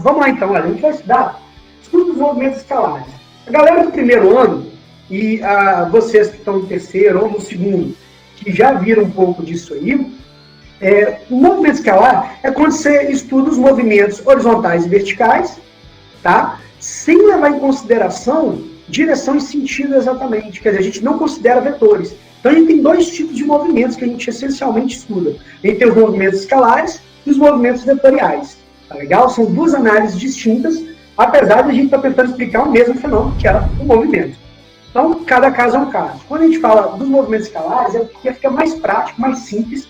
vamos lá então, olha, a gente vai estudar estudo dos movimentos escalares. A galera do primeiro ano, e vocês que estão no terceiro ou no segundo, que já viram um pouco disso aí, o movimento escalar é quando você estuda os movimentos horizontais e verticais, tá? Sem levar em consideração direção e sentido exatamente. Quer dizer, a gente não considera vetores. Então, a gente tem dois tipos de movimentos que a gente essencialmente estuda. A gente tem os movimentos escalares e os movimentos vetoriais. Tá legal? São duas análises distintas, apesar de a gente estar tentando explicar o mesmo fenômeno, que era o movimento. Então, cada caso é um caso. Quando a gente fala dos movimentos escalares, é porque fica mais prático, mais simples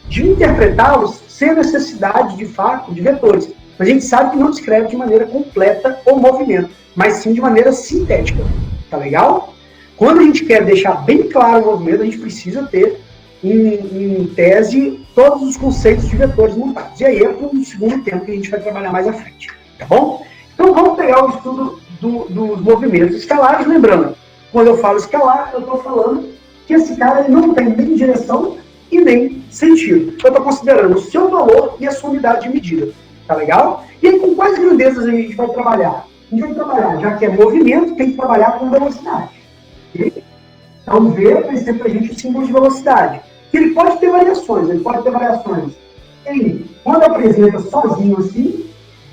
de interpretá-los sem a necessidade, de fato, de vetores. A gente sabe que não descreve de maneira completa o movimento, mas sim de maneira sintética. Tá legal? Quando a gente quer deixar bem claro o movimento, a gente precisa ter, em tese, todos os conceitos de vetores montados. E aí é para o segundo tempo que a gente vai trabalhar mais à frente. Tá bom? Então vamos pegar o estudo dos movimentos escalares, lembrando, quando eu falo escalar, eu estou falando que esse cara ele não tem nem direção e nem sentido. Eu estou considerando o seu valor e a sua unidade de medida. Tá legal? E aí, com quais grandezas a gente vai trabalhar? A gente vai trabalhar, já que é movimento, tem que trabalhar com velocidade. Okay? Então, V vai ser para a gente o símbolo de velocidade. Ele pode ter variações, em, quando apresenta sozinho assim,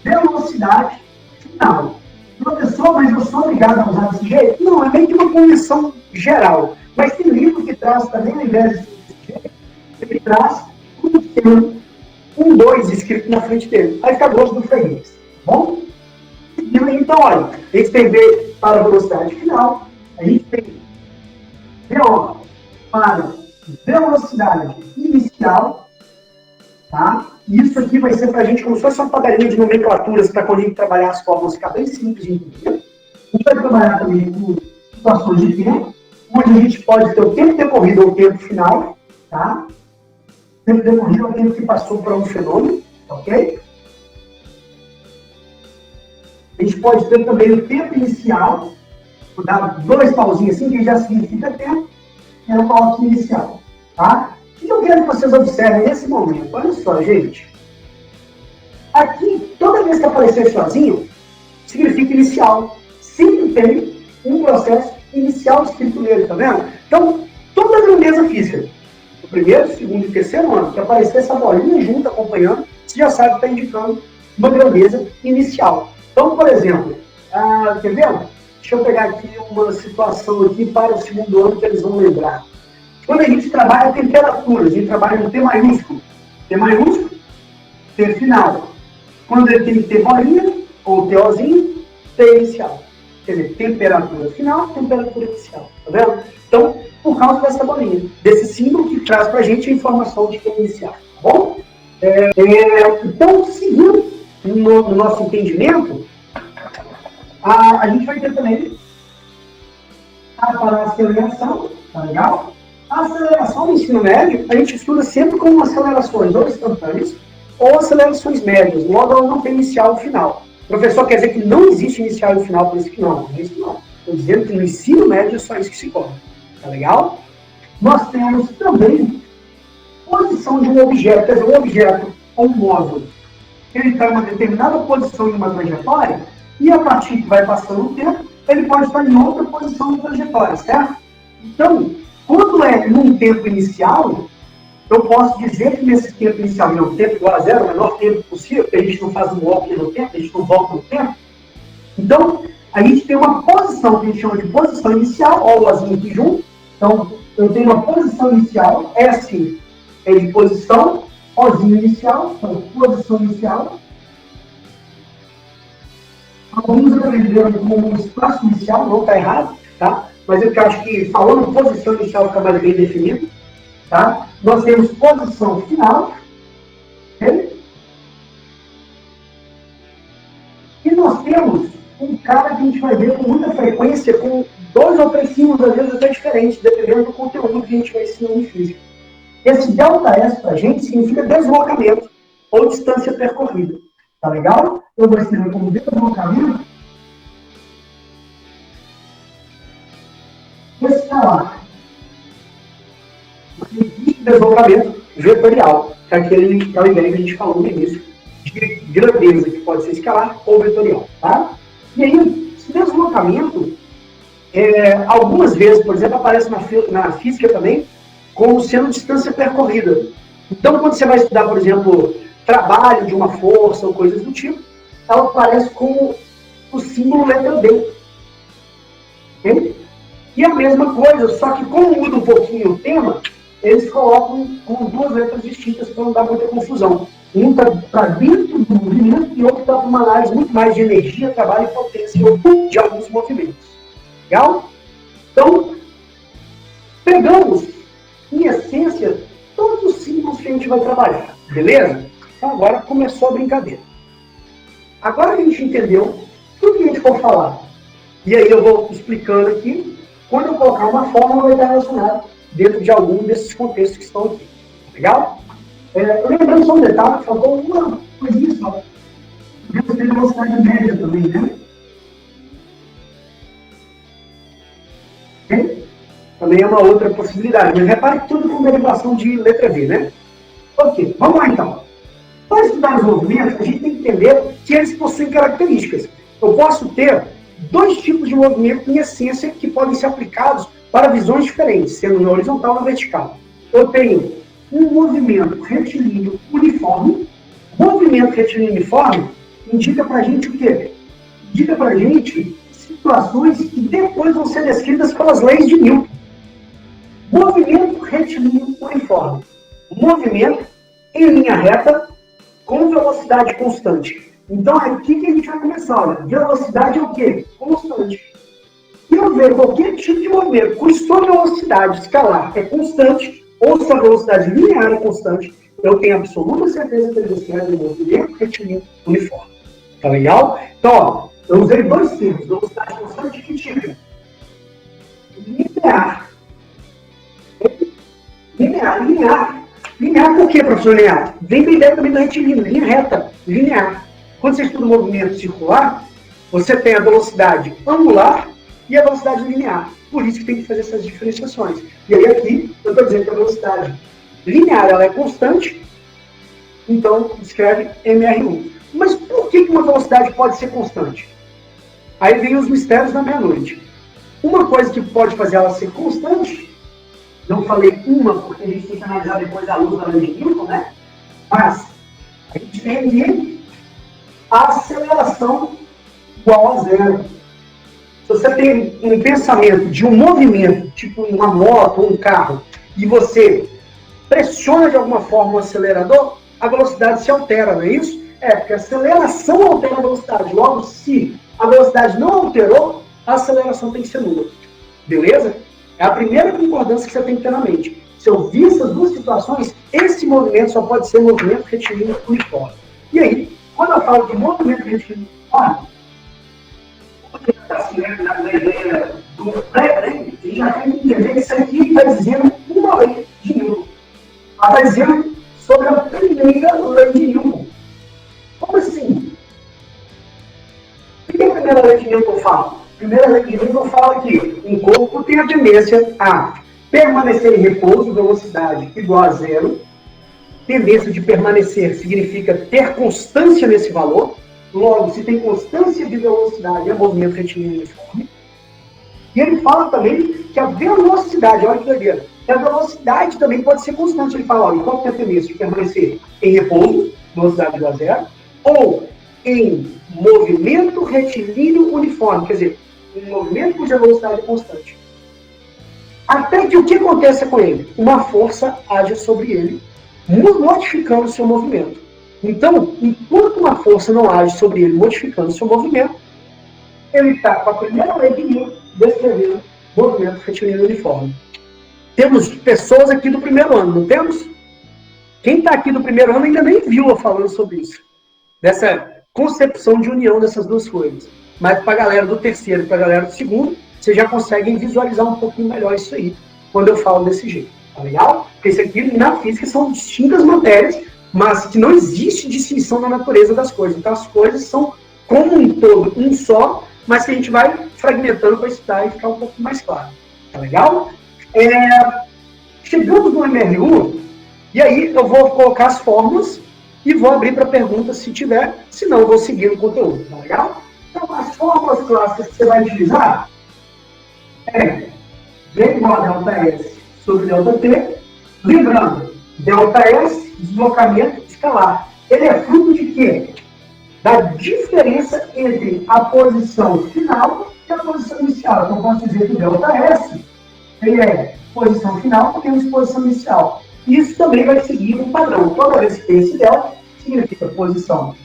velocidade final. Professor, mas eu sou obrigado a usar desse jeito? Não, é meio que uma convenção geral. Mas tem livro que traz também, ao invés desse jeito, ele traz um 2 escrito na frente dele. Aí fica gosto do freguês. Tá bom? Então, olha, a gente tem V para a velocidade final, a gente tem VO para velocidade inicial, tá? Isso aqui vai ser para a gente como se fosse uma tabelinha de nomenclaturas para quando a gente trabalhar as fórmulas, ficar bem simples de entender. A gente vai trabalhar também com situações de tempo, onde a gente pode ter o tempo decorrido ou o tempo final, tá? O tempo decorrido é o tempo que passou para um fenômeno, ok? A gente pode ter também o tempo inicial, vou dar 2 pauzinhos assim, que já significa tempo, é o pau aqui inicial, tá? O que eu quero que vocês observem nesse momento? Olha só, gente. Aqui, toda vez que aparecer sozinho, significa inicial. Sempre tem um processo inicial escrito nele, tá vendo? Então, toda a grandeza física, no primeiro, segundo e terceiro ano, que aparecer essa bolinha junto, acompanhando, você já sabe que está indicando uma grandeza inicial. Então, por exemplo, quer ver? Deixa eu pegar aqui uma situação aqui para o segundo ano que eles vão lembrar. Quando a gente trabalha temperaturas, a gente trabalha no T maiúsculo. T maiúsculo, T final. Quando ele tem T bolinha, ou TOzinho, T inicial. Quer dizer, temperatura final, temperatura inicial. Tá vendo? Então, por causa dessa bolinha, desse símbolo que traz para a gente a informação de que é inicial. Tá bom? Então, seguindo no nosso entendimento, a gente vai ter também para a aceleração, tá legal? A aceleração no ensino médio, a gente estuda sempre com acelerações ou instantâneas ou acelerações médias, logo ela não tem inicial e final. O professor quer dizer que não existe inicial e final, por isso que não é isso não. Estou dizendo que no ensino médio é só isso que se cobra, tá legal? Nós temos também posição de um objeto, quer dizer, um objeto ou um módulo, ele está em uma determinada posição em uma trajetória, e a partir que vai passando o tempo, ele pode estar em outra posição na trajetória, certo? Então, quando é num tempo inicial, eu posso dizer que nesse tempo inicial, não, tempo igual a zero, o menor tempo possível, porque a gente não faz um walk no tempo, a gente não volta no tempo. Então, a gente tem uma posição que a gente chama de posição inicial, ó o Ozinho aqui junto. Então, eu tenho uma posição inicial, S é de posição, Ozinho inicial, então, posição inicial. Alguns aprenderam como um espaço inicial, não está errado, tá? Mas eu acho que falando posição inicial fica mais bem definido, tá? Nós temos posição final, okay? E nós temos um cara que a gente vai ver com muita frequência, com 2 ou 3 símbolos, às vezes até diferentes, dependendo do conteúdo que a gente vai ensinar em física. Esse ΔS para a gente significa deslocamento ou distância percorrida. Tá legal? Eu vou escrever como deslocamento escalar. Deslocamento vetorial, que é aquela ideia que a gente falou no início de grandeza, que pode ser escalar ou vetorial, tá? E aí, esse deslocamento, algumas vezes, por exemplo, aparece na física também, como sendo distância percorrida. Então, quando você vai estudar, por exemplo, trabalho de uma força ou coisas do tipo, ela aparece como o símbolo letra D. Okay? E a mesma coisa, só que como muda um pouquinho o tema, eles colocam com duas letras distintas para não dar muita confusão. Um está para dentro do movimento e outro está para uma análise muito mais de energia, trabalho e potência de alguns movimentos. Legal? Então, pegamos, em essência, todos os símbolos que a gente vai trabalhar. Beleza? Então agora começou a brincadeira. Agora que a gente entendeu tudo que a gente for falar, e aí eu vou explicando aqui, quando eu colocar uma fórmula vai estar relacionada dentro de algum desses contextos que estão aqui. Legal? Lembrando só um detalhe, faltou uma coisinha só. Devemos ter velocidade média também, né? Okay? Também é uma outra possibilidade. Mas repare que tudo com derivação de letra V, né? Ok, vamos lá então. Para estudar os movimentos, a gente tem que entender que eles possuem características. Eu posso ter dois tipos de movimento em essência que podem ser aplicados para visões diferentes, sendo na horizontal ou na vertical. Eu tenho um movimento retilíneo uniforme. Movimento retilíneo uniforme indica para a gente o quê? Indica para a gente situações que depois vão ser descritas pelas leis de Newton. Movimento retilíneo uniforme. Movimento em linha reta com velocidade constante. Então, é aqui que a gente vai começar. Olha, velocidade é o quê? Constante. Se eu ver qualquer tipo de movimento com sua velocidade escalar é constante, ou se a velocidade linear é constante, eu tenho absoluta certeza que ele descreve o movimento retilíneo uniforme. Tá legal? Então, ó, eu usei dois termos. Velocidade constante que tipo? Linear. Linear por quê, professor linear? Vem da ideia também da retilíneo, linha reta, linear. Quando você estuda o movimento circular, você tem a velocidade angular e a velocidade linear. Por isso que tem que fazer essas diferenciações. E aí aqui, eu estou dizendo que a velocidade linear ela é constante, então escreve MR1. Mas por que uma velocidade pode ser constante? Aí vem os mistérios da meia-noite. Uma coisa que pode fazer ela ser constante, não falei uma, porque a gente tem que analisar depois a luz da lei de Newton, né? Mas a gente tem aqui a aceleração igual a zero. Se você tem um pensamento de um movimento, tipo uma moto ou um carro, e você pressiona de alguma forma o acelerador, a velocidade se altera, não é isso? Porque a aceleração altera a velocidade. Logo, se a velocidade não alterou, a aceleração tem que ser nula. Beleza? É a primeira concordância que você tem que ter na mente. Se eu vi essas duas situações, esse movimento só pode ser movimento retilíneo uniforme. E aí, quando eu falo de movimento retilíneo uniforme, assim, na ideia do pré-treino, a gente já tem que entender que isso aqui está dizendo uma lei de Newton. Ela está dizendo sobre a primeira lei de Newton. Como assim? O que a primeira lei de Newton fala? A primeira lei de Newton fala que um corpo tem a tendência a permanecer em repouso, velocidade igual a zero. Tendência de permanecer significa ter constância nesse valor. Logo, se tem constância de velocidade, é movimento retilíneo uniforme. E ele fala também que a velocidade, olha que doideira, a velocidade também pode ser constante. Ele fala, olha, qual que é a tendência de permanecer em repouso, velocidade igual a zero, ou em movimento retilíneo uniforme, quer dizer, um movimento cuja velocidade é constante. Até que o que acontece com ele? Uma força age sobre ele, modificando o seu movimento. Então, enquanto uma força não age sobre ele, modificando o seu movimento, ele está com a primeira lei de Newton descrevendo movimento retilíneo uniforme. Temos pessoas aqui do primeiro ano, não temos? Quem está aqui do primeiro ano ainda nem viu eu falando sobre isso. Dessa concepção de união dessas duas coisas. Mas para a galera do terceiro e para a galera do segundo, vocês já conseguem visualizar um pouquinho melhor isso aí, quando eu falo desse jeito. Tá legal? Porque isso aqui, na física, são distintas matérias, mas que não existe distinção na natureza das coisas. Então, as coisas são, como um todo, um só, mas que a gente vai fragmentando para estudar e ficar um pouco mais claro. Tá legal? Chegamos no MR1, e aí eu vou colocar as fórmulas e vou abrir para perguntas se tiver, se não, vou seguir no conteúdo, tá legal? Então, as fórmulas clássicas que você vai utilizar é V igual a delta S sobre delta T. Lembrando, delta S, deslocamento escalar. Ele é fruto de quê? Da diferença entre a posição final e a posição inicial. Então, eu posso dizer que o delta S ele é posição final menos posição inicial. Isso também vai seguir um padrão. Toda vez que tem esse delta, significa posição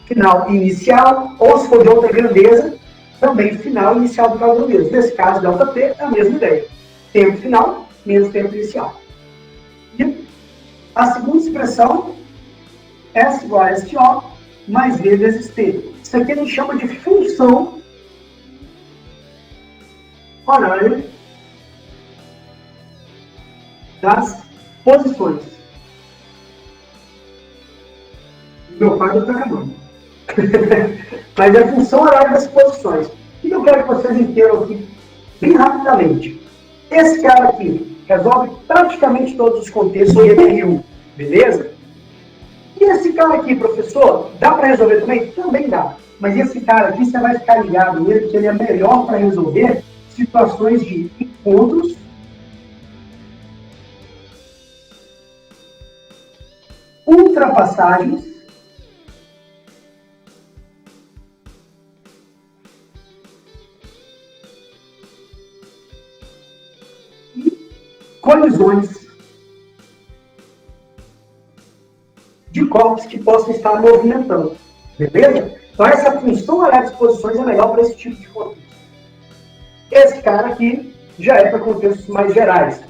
final e inicial, ou se for de outra grandeza, também final e inicial do cálculo mesmo. Nesse caso, delta T é a mesma ideia. Tempo final menos tempo inicial. E a segunda expressão, S igual a SO mais V vezes T. Isso aqui a gente chama de função horária das posições. Meu pai está acabando. Mas é função horária das posições. O que eu quero que vocês entendam aqui, bem rapidamente. Esse cara aqui resolve praticamente todos os contextos de EPU, beleza? E esse cara aqui, professor, dá para resolver também? Também dá. Mas esse cara aqui, você vai ficar ligado nele, que ele é melhor para resolver situações de encontros, ultrapassagens e colisões de corpos que possam estar movimentando. Beleza? Então, essa função horária de exposições é legal para esse tipo de contexto. Esse cara aqui já é para contextos mais gerais.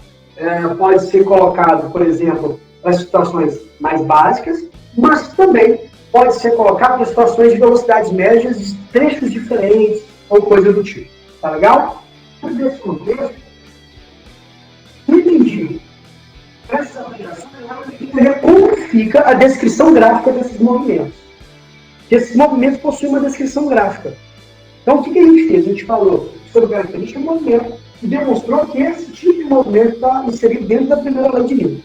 Pode ser colocado, por exemplo, para situações mais básicas, mas também pode ser colocado para situações de velocidades médias, trechos diferentes, ou coisa do tipo. Tá legal? Nesse contexto, entendi. Essa aplicação é entender como fica a descrição gráfica desses movimentos. Esses movimentos possuem uma descrição gráfica. Então, o que a gente fez? A gente falou sobre característica do movimento e demonstrou que esse tipo de movimento está inserido dentro da primeira lei de Newton.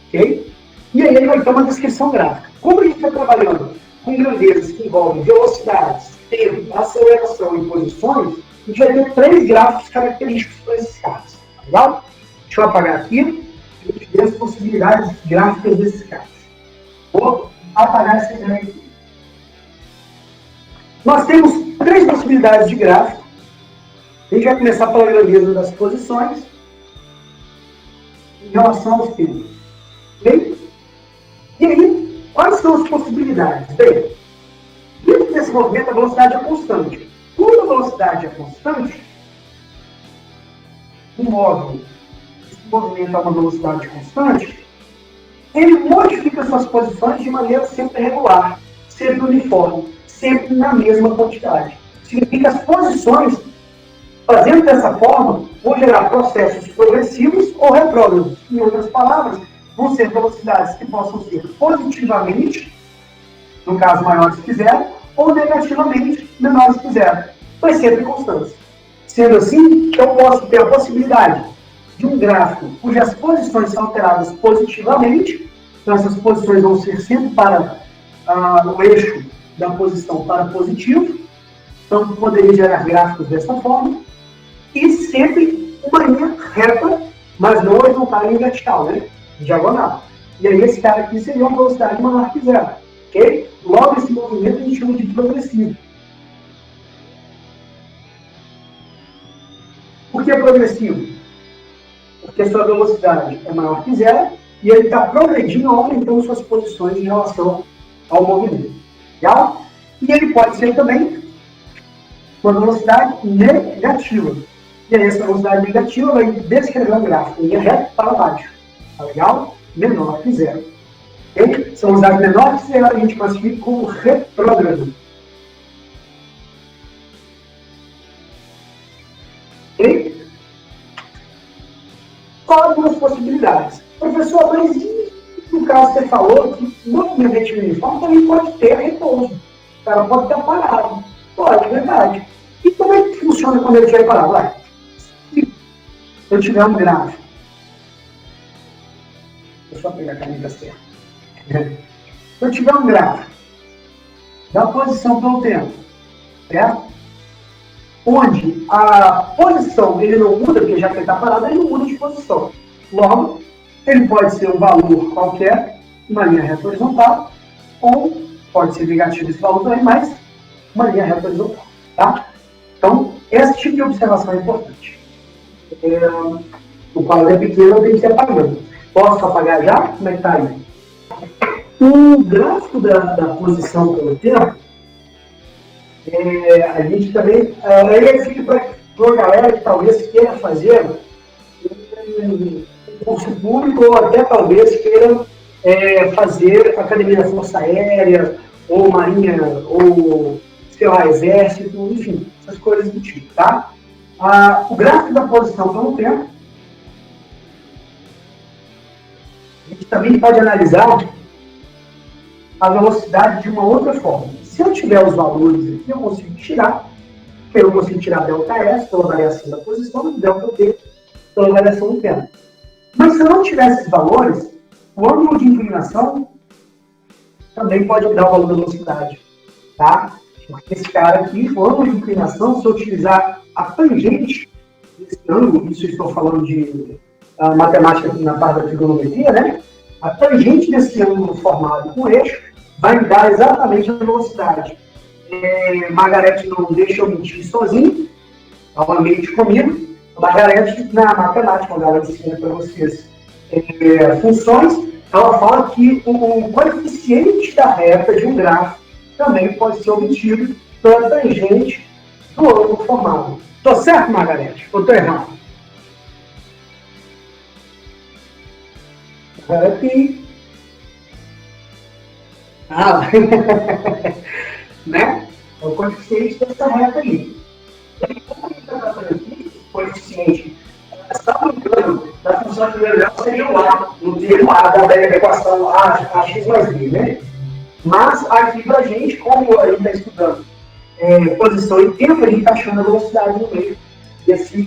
Ok? E aí ele vai ter uma descrição gráfica. Como a gente está trabalhando com grandezas que envolvem velocidades, tempo, aceleração e posições, a gente vai ter 3 gráficos característicos para esses caras. Tá legal? Deixa eu apagar aqui e a gente vê as possibilidades gráficas desses caras. Vou apagar essa ideia aqui. Nós temos 3 possibilidades de gráfico. A gente vai começar pela grandeza das posições em relação aos tempos. Bem? E aí, quais são as possibilidades? Bem, dentro desse movimento, a velocidade é constante. Quando a velocidade é constante, um móvel, esse movimento a uma velocidade constante, ele modifica suas posições de maneira sempre regular, sempre uniforme, sempre na mesma quantidade. Significa que as posições, fazendo dessa forma, vão gerar processos progressivos ou retrógrados. Em outras palavras, vão ser velocidades que possam ser positivamente, no caso maiores que zero, ou negativamente menores que zero. Mas sempre constantes. Sendo assim, eu posso ter a possibilidade de um gráfico cujas posições são alteradas positivamente, então essas posições vão ser sempre para o eixo da posição para positivo, então poderia gerar gráficos dessa forma, e sempre uma linha reta, mas não horizontal e vertical, né? Diagonal. E aí esse cara aqui seria uma velocidade maior que zero. Ok? Logo, esse movimento a gente chama de progressivo. Por que progressivo? Porque a sua velocidade é maior que zero e ele está progredindo, aumentando suas posições em relação ao movimento. Legal? E ele pode ser também uma velocidade negativa. E aí essa velocidade negativa vai descrever um gráfico, linha reta para baixo. Tá legal? Menor que zero. Okay? São velocidades menores que zero, a gente classifica como retrógrado. Ok? Só algumas possibilidades. Professor, mas no caso que você falou, que movimento retilíneo uniforme também pode ter repouso. O cara pode estar parado. Pode, é verdade. E como é que funciona quando ele estiver parado? Vai. Se eu tiver um gráfico, deixa eu só pegar a caneta certa. Se eu tiver um gráfico da posição pelo tempo, certo? Onde a posição ele não muda, porque já que ele está parado, ele não muda de posição. Logo, ele pode ser um valor qualquer, uma linha reta horizontal, ou pode ser negativo esse valor também, mas uma linha reta horizontal. Tá? Então, esse tipo de observação é importante. O quadro é pequeno, eu tenho que ir apagando. Posso apagar já? Como é que está aí? O gráfico da posição pelo tempo, a gente também, ele é feito para uma galera que talvez queira fazer um curso público ou até talvez queira fazer academia da Força Aérea, ou Marinha, ou, sei lá, Exército, enfim, essas coisas do tipo, tá? O gráfico da posição pelo tempo, a gente também pode analisar a velocidade de uma outra forma. Se eu tiver os valores aqui, eu consigo tirar, porque eu consigo tirar ΔS pela variação da posição e ΔT pela variação do tempo. Mas se eu não tiver esses valores, o ângulo de inclinação também pode dar o valor da velocidade. Tá? Porque esse cara aqui, o ângulo de inclinação, se eu utilizar a tangente desse ângulo, isso eu estou falando de matemática na parte da trigonometria, né? A tangente desse ângulo formado com eixo vai me dar exatamente a velocidade. Margarete não deixa eu mentir sozinho, novamente comigo. Margarete, na matemática, quando ela ensina para vocês funções, ela fala que o coeficiente da reta de um gráfico também pode ser obtido pela tangente do ângulo formado. Estou certo, Margarete? Ou estou errado? Margarete. Né? É o coeficiente dessa reta aí. O coeficiente, está brincando da função de primeiro grau, seria o A, no termo A da equação AX mais B, né? Mas aqui pra gente, como a gente está estudando posição e tempo, a gente está achando a velocidade no meio desse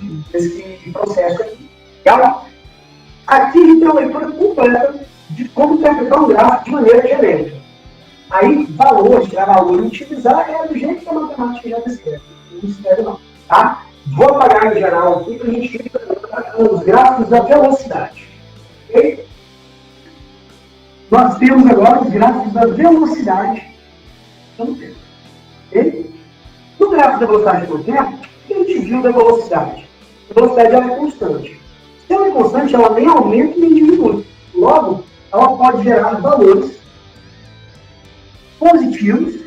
processo aqui. Legal? Aqui a gente tem uma leitura completa de como interpretar um gráfico de maneira genérica. Aí, valor, tirar valor e utilizar é do jeito que a matemática já descreve. Não escreve não, tá? Vou apagar em geral aqui para a gente ir para os gráficos da velocidade. Ok? Nós temos agora os gráficos da velocidade pelo tempo. Ok? No gráfico da velocidade pelo tempo, o que a gente viu da velocidade? A velocidade ela é constante. Se ela é constante, ela nem aumenta nem diminui. Logo, ela pode gerar valores positivos,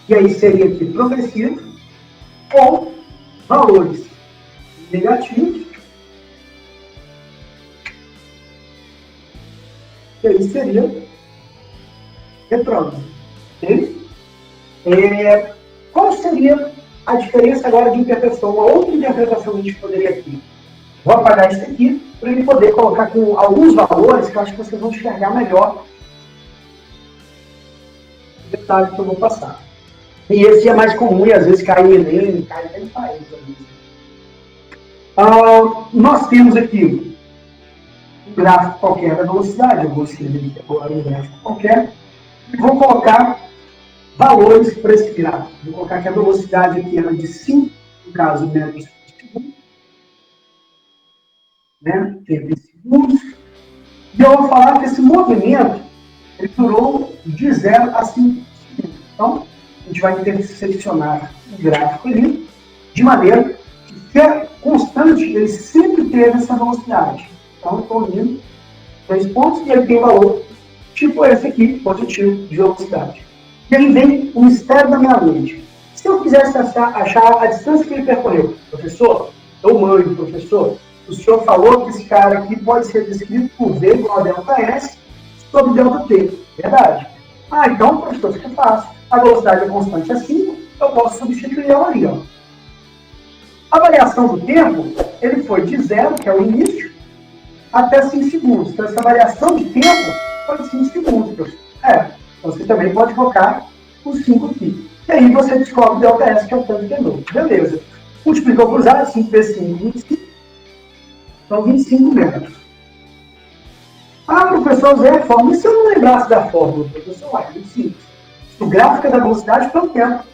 e aí seria aqui progressivo, ou valores negativos, e aí seria retrógrado. Okay? Qual seria a diferença agora de interpretação? Uma outra interpretação que a gente poderia aqui. Vou apagar isso aqui para ele poder colocar com alguns valores que eu acho que vocês vão enxergar melhor o detalhe que eu vou passar. E esse é mais comum e às vezes cai em Enem, cai até em país. Nós temos aqui um gráfico qualquer da velocidade, eu vou escrever agora um gráfico qualquer, e vou colocar valores para esse gráfico. Vou colocar que a velocidade aqui era de 5, no caso, metros por segundo, né? 30 segundos. E eu vou falar que esse movimento ele durou de 0 a 5 segundos. Então, a gente vai ter que selecionar o gráfico ali, de maneira que, se é constante, ele sempre teve essa velocidade. Então, eu estou unindo 3 pontos e ele tem valor tipo esse aqui, positivo, de velocidade. E aí vem o mistério da minha mente. Se eu quisesse achar a distância que ele percorreu, professor, eu manjo, professor, o senhor falou que esse cara aqui pode ser descrito por V igual a ΔS sobre ΔT. Verdade. Então, professor, o que eu faço? A velocidade é constante assim, eu posso substituir ela ali. Ó. A variação do tempo, ele foi de 0, que é o início, até 5 segundos. Então, essa variação de tempo foi de 5 segundos, professor. Então você também pode colocar os 5 aqui. E aí você descobre o ΔS, que é o tanto que andou. Beleza. Multiplicou por 0, 5 vezes 5, 25. Então, 25 metros. Ah, professor, usei a fórmula. E se eu não lembrasse da fórmula, professor? É muito simples. O gráfico é da velocidade pelo tempo.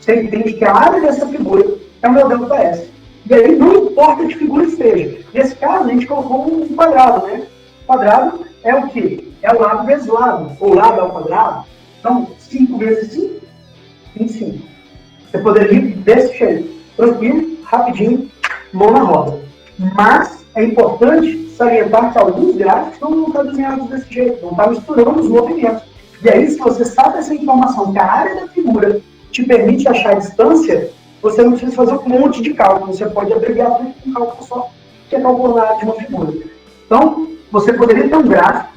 Você entende que a área dessa figura é o meu delta S. E aí não importa que figura esteja. Nesse caso, a gente colocou um quadrado, né? O quadrado é o quê? É o lado vezes lado, ou lado ao quadrado. Então, 5 vezes 5, 25. Você poderia ir desse jeito, tranquilo, rapidinho, mão na roda. Mas é importante salientar que alguns gráficos não estão desenhados desse jeito, não estão misturando os movimentos. E aí, se você sabe essa informação, que a área da figura te permite achar a distância, você não precisa fazer um monte de cálculo, você pode abreviar tudo com um cálculo só, que é calcular a área de uma figura. Então, você poderia ter um gráfico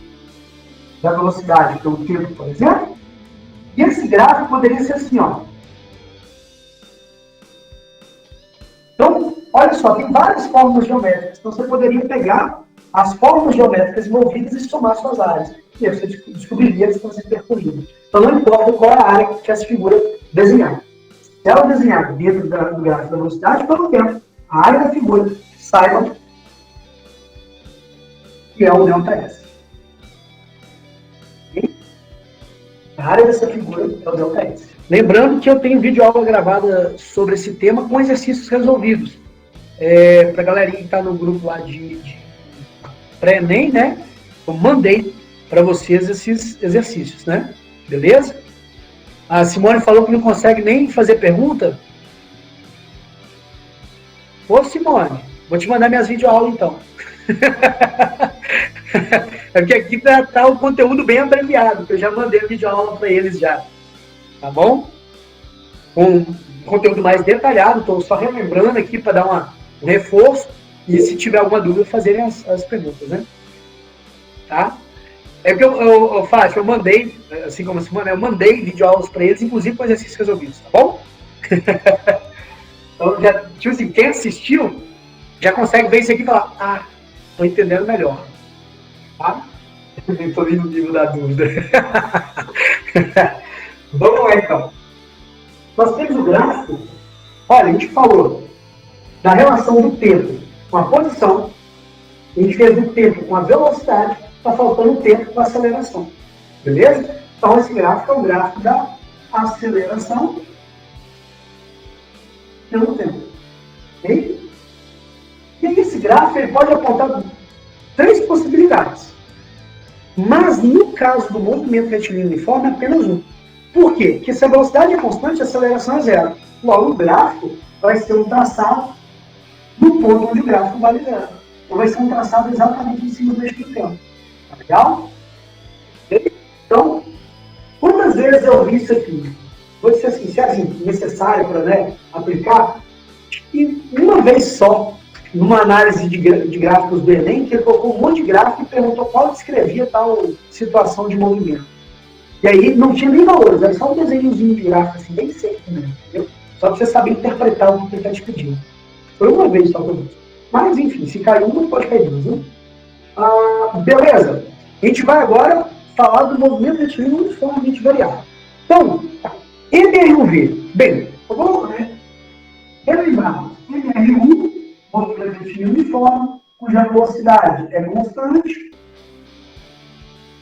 da velocidade pelo tempo, por exemplo, e esse gráfico poderia ser assim, ó. Então, olha só, tem várias fórmulas geométricas. Então, você poderia pegar as fórmulas geométricas envolvidas e somar suas áreas. E aí você descobriria a distância percorrida. Então, não importa qual é a área que essa figura desenhar. Se ela desenhar dentro do gráfico da velocidade, pelo tempo, a área da figura, saiba que é o delta S. A área dessa figura é o delta S. Lembrando que eu tenho videoaula gravada sobre esse tema com exercícios resolvidos. Para a galerinha que está no grupo lá de pré-ENEM, né? Eu mandei para vocês esses exercícios, né? Beleza? A Simone falou que não consegue nem fazer pergunta. Ô, Simone, vou te mandar minhas videoaulas, então. É porque aqui tá o conteúdo bem abreviado, que eu já mandei a videoaula para eles já. Tá bom? Com conteúdo mais detalhado, estou só relembrando aqui para dar um reforço e se tiver alguma dúvida, fazerem as perguntas, né? Tá? É que eu Fátima, eu mandei, assim como a Simone, eu mandei videoaulas para eles, inclusive com exercícios resolvidos, tá bom? Então, já, tipo assim, quem assistiu já consegue ver isso aqui e falar, ah, tô entendendo melhor. Tá? Estou indo no nível da dúvida. Vamos lá, então. Nós temos o gráfico, olha, a gente falou da relação do tempo com a posição, a gente fez o tempo com a velocidade, está faltando o tempo com a aceleração. Beleza? Então, esse gráfico é o gráfico da aceleração pelo tempo. Ok? E aí, esse gráfico ele pode apontar 3 possibilidades. Mas, no caso do movimento retilíneo uniforme, apenas um. Por quê? Porque se a velocidade é constante, a aceleração é zero. Logo, o gráfico vai ser um traçado no ponto onde o gráfico vale zero. Então, vai ser um traçado exatamente em cima do eixo do tempo. Tá legal? Então, quantas vezes eu vi isso aqui? Vou dizer assim, se é assim, necessário para, né, aplicar, e uma vez só, numa análise de gráficos do Enem, que ele colocou um monte de gráfico e perguntou qual descrevia tal situação de movimento. E aí não tinha nem valores, era só um desenhozinho de gráfico, assim, bem seco, né? Entendeu? Só para você saber interpretar o que ele está te pedindo. Foi uma vez só que eu vi. Mas, enfim, se caiu uma, pode cair duas, né? Beleza. A gente vai agora falar do movimento retilíneo uniformemente variável. Então, MR1V. Bem, eu vou relembrar. MR1, movimento retilíneo uniforme, cuja velocidade é constante.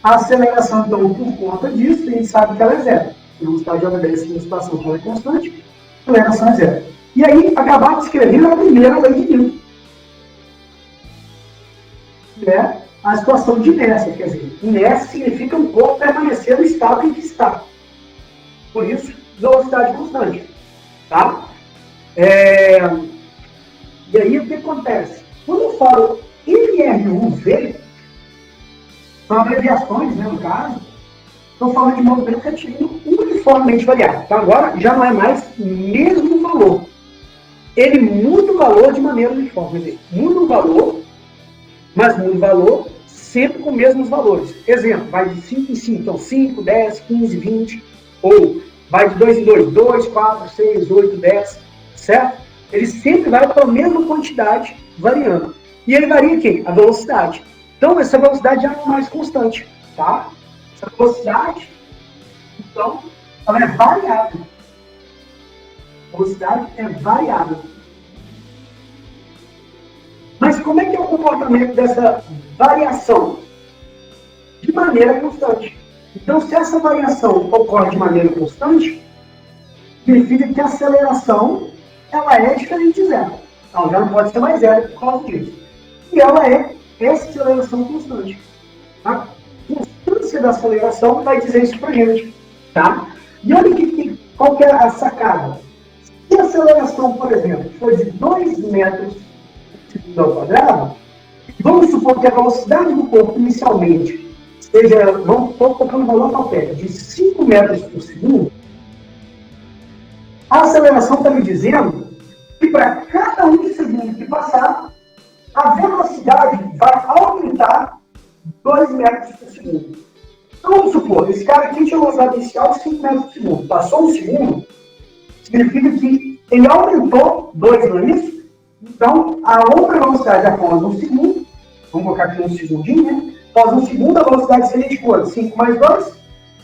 A aceleração, então, por conta disso, a gente sabe que ela é zero. A velocidade obedece a uma situação que ela é constante, a aceleração é zero. E aí, acabar de escrever a primeira lei de Newton. Que é a situação de inércia. Quer dizer, inércia significa um corpo permanecer no estado em que está. Por isso, velocidade constante. Tá? E aí, o que acontece? Quando eu falo MR1V, são abreviações, né, no caso, estou falando de movimento retilíneo uniformemente variável. Então, agora já não é mais mesmo valor. Ele muda o valor de maneira uniforme. Ele muda o valor, mas muda o valor sempre com os mesmos valores. Exemplo, vai de 5 em 5, então 5, 10, 15, 20, ou vai de 2 em 2, 2, 4, 6, 8, 10, certo? Ele sempre vai para a mesma quantidade variando. E ele varia quem? A velocidade. Então, essa velocidade já não é mais constante, tá? Essa velocidade, então, ela é variável. A velocidade é variável. Mas como é que é o comportamento dessa variação? maneira constante. Então, se essa variação ocorre de maneira constante, significa que a aceleração ela é diferente de zero. Então, já não pode ser mais zero por causa disso. E ela é essa aceleração constante. A constância da aceleração vai dizer isso para gente. Tá? E olha qual que é a sacada. Se a aceleração, por exemplo, for de 2 metros por segundo ao quadrado, vamos supor que a velocidade do corpo inicialmente seja, estou colocando o valor ao pé, de 5 metros por segundo, a aceleração está me dizendo que para cada 1 segundo que passar, a velocidade vai aumentar 2 metros por segundo. Então, vamos supor, esse cara aqui tinha uma velocidade inicial de 5 metros por segundo. Passou 1 segundo, significa que ele aumentou 2, não é isso? Então, a outra velocidade após 1 segundo, vamos colocar aqui 1 segundinho, né? Após 1 segundo, a velocidade seria de quanto? 5 mais 2,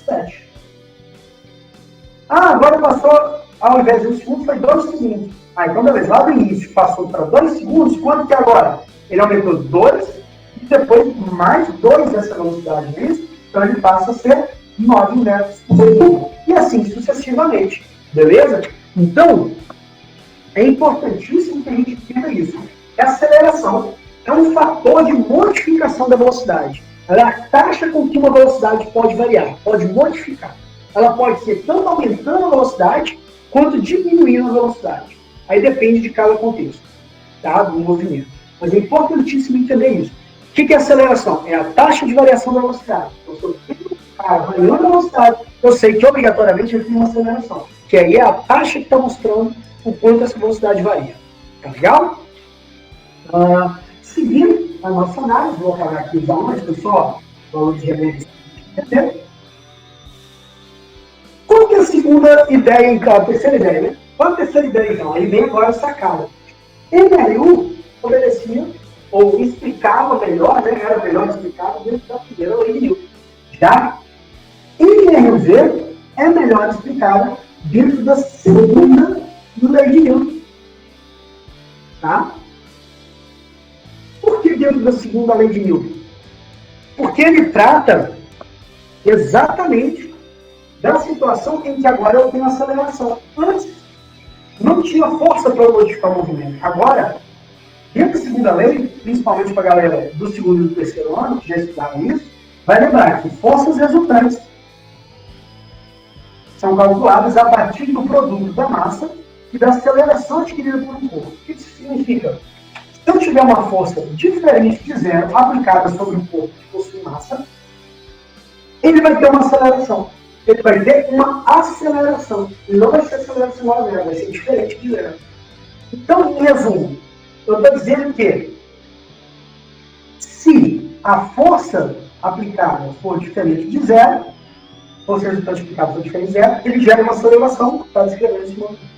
7. Ah, agora passou, ao invés de 1 segundo, foi 2 segundos. Ah, então beleza, lá do início passou para 2 segundos, quanto que agora? Ele aumentou 2 e depois mais 2 dessa velocidade, não é isso? Então ele passa a ser 9 metros por segundo. E assim sucessivamente, beleza? Então, é importantíssimo que a gente entenda isso. A aceleração é um fator de modificação da velocidade. Ela é a taxa com que uma velocidade pode variar, pode modificar. Ela pode ser tanto aumentando a velocidade, quanto diminuindo a velocidade. Aí depende de cada contexto, tá? Do movimento. Mas é importantíssimo entender isso. O que é aceleração? É a taxa de variação da velocidade. Então, se eu tenho variando a velocidade, eu sei que obrigatoriamente eu tenho uma aceleração. Que aí é a taxa que está mostrando o quanto essa velocidade varia. Tá legal? Seguindo a nossa análise, vou apagar aqui os valores, pessoal, valores de remédios. Qual que é a segunda ideia, então? A terceira ideia, né? Qual a terceira ideia, então? Aí vem agora a sacada. MLU obedecia, ou explicava melhor, né? Era melhor explicado dentro da primeira lei de Newton. Já MRV é melhor explicada dentro da segunda lei de Newton. Tá? Por que dentro da segunda lei de Newton? Porque ele trata exatamente da situação em que agora eu tenho aceleração. Antes, não tinha força para modificar o movimento. Agora, dentro da segunda lei, principalmente para a galera do segundo e do terceiro ano, que já estudaram isso, vai lembrar que forças resultantes são calculadas a partir do produto da massa e da aceleração adquirida por um corpo. O que isso significa? Se eu tiver uma força diferente de zero aplicada sobre um corpo que possui massa, ele vai ter uma aceleração. Ele vai ter uma aceleração. Ele não vai ser aceleração igual a zero, vai ser diferente de zero. Então, em resumo, eu estou dizendo que se a força aplicada for diferente de zero, força resultante aplicada for diferente de zero, ele gera uma aceleração que está descrevendo esse movimento.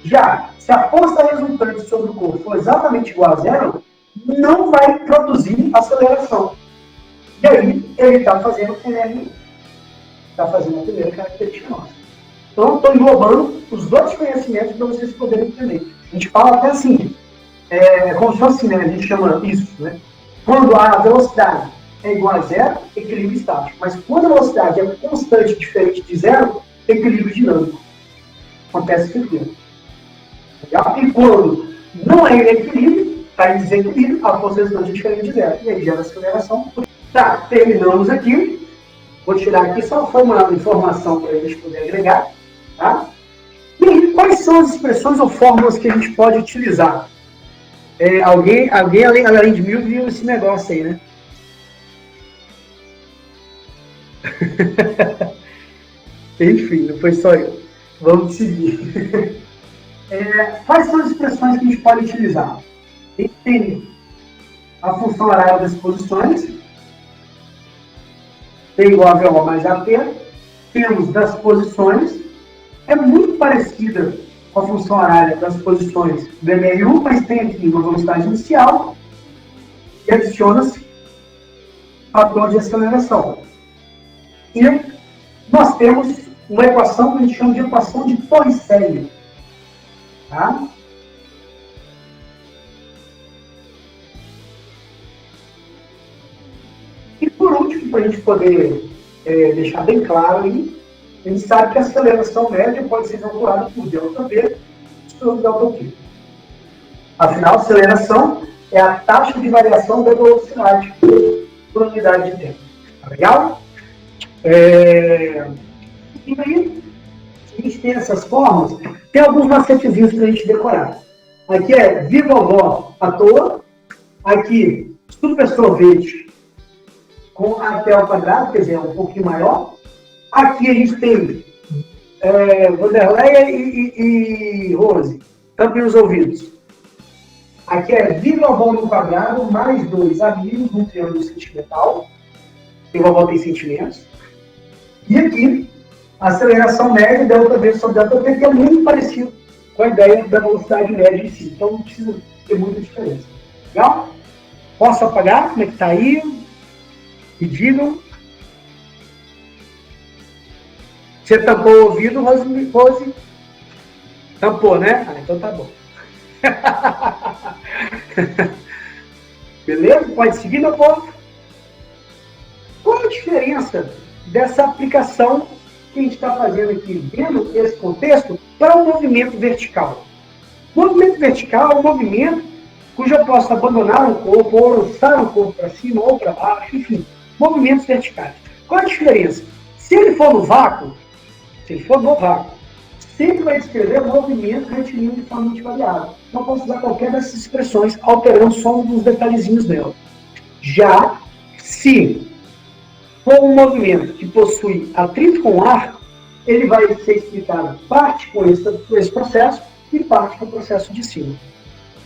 Já, se a força resultante sobre o corpo for exatamente igual a zero, não vai produzir aceleração. E aí, ele está fazendo MRU. Está fazendo a primeira característica nossa. Então, estou englobando os dois conhecimentos para vocês poderem entender. A gente fala até assim, como se fosse assim, né? A gente chama isso, né? Quando a velocidade é igual a zero, equilíbrio estático. Mas quando a velocidade é constante, diferente de zero, equilíbrio dinâmico. Acontece isso aqui. E quando não é em equilíbrio, está em desequilíbrio, a força resultante é diferente de zero. E aí gera aceleração. Tá, terminamos aqui. Vou tirar aqui só foi uma informação para a gente poder agregar. Tá? E aí, quais são as expressões ou fórmulas que a gente pode utilizar? Alguém além de mim viu esse negócio aí, né? Enfim, não foi só eu. Vamos seguir. Quais são as expressões que a gente pode utilizar? A gente tem a função horária das posições, T igual a VO mais AT. Temos das posições, é muito parecida com a função horária das posições do MRU, mas tem aqui uma velocidade inicial e adiciona-se fator de aceleração. E nós temos uma equação que a gente chama de equação de Torricelli. Tá? E por último, para a gente poder deixar bem claro aí. A gente sabe que a aceleração média pode ser calculada por ΔV sobre ΔQ. Afinal, a aceleração é a taxa de variação da velocidade por unidade de tempo. Tá legal? E aí, a gente tem essas formas, tem alguns macetezinhos para a gente decorar. Aqui é vovó à toa, aqui super sorvete com até ao quadrado, quer dizer, um pouquinho maior. Aqui a gente tem Vanderleia e Rose, tampem os ouvidos. Aqui é vovó no quadrado, mais 2 amigos num triângulo sentimental. E vovó tem sentimentos. E aqui, a aceleração média ΔV sobre ΔT, que é muito parecido com a ideia da velocidade média em si. Então não precisa ter muita diferença. Legal? Posso apagar? Como é que está aí? Me digam. Você tampou o ouvido, Rose? Tampou, né? Ah, então tá bom. Beleza? Pode seguir, meu povo? Qual a diferença dessa aplicação que a gente está fazendo aqui, vendo esse contexto, para o movimento vertical? O movimento vertical é um movimento cujo eu posso abandonar um corpo, ou lançar um corpo para cima, ou para baixo, enfim, movimentos verticais. Qual a diferença? Se ele for no vácuo, sempre vai descrever movimento retilíneo de forma variável. Não posso usar qualquer dessas expressões, alterando só um dos detalhezinhos dela. Já se for um movimento que possui atrito com o ar, ele vai ser explicado parte com esse processo e parte com o processo de cima.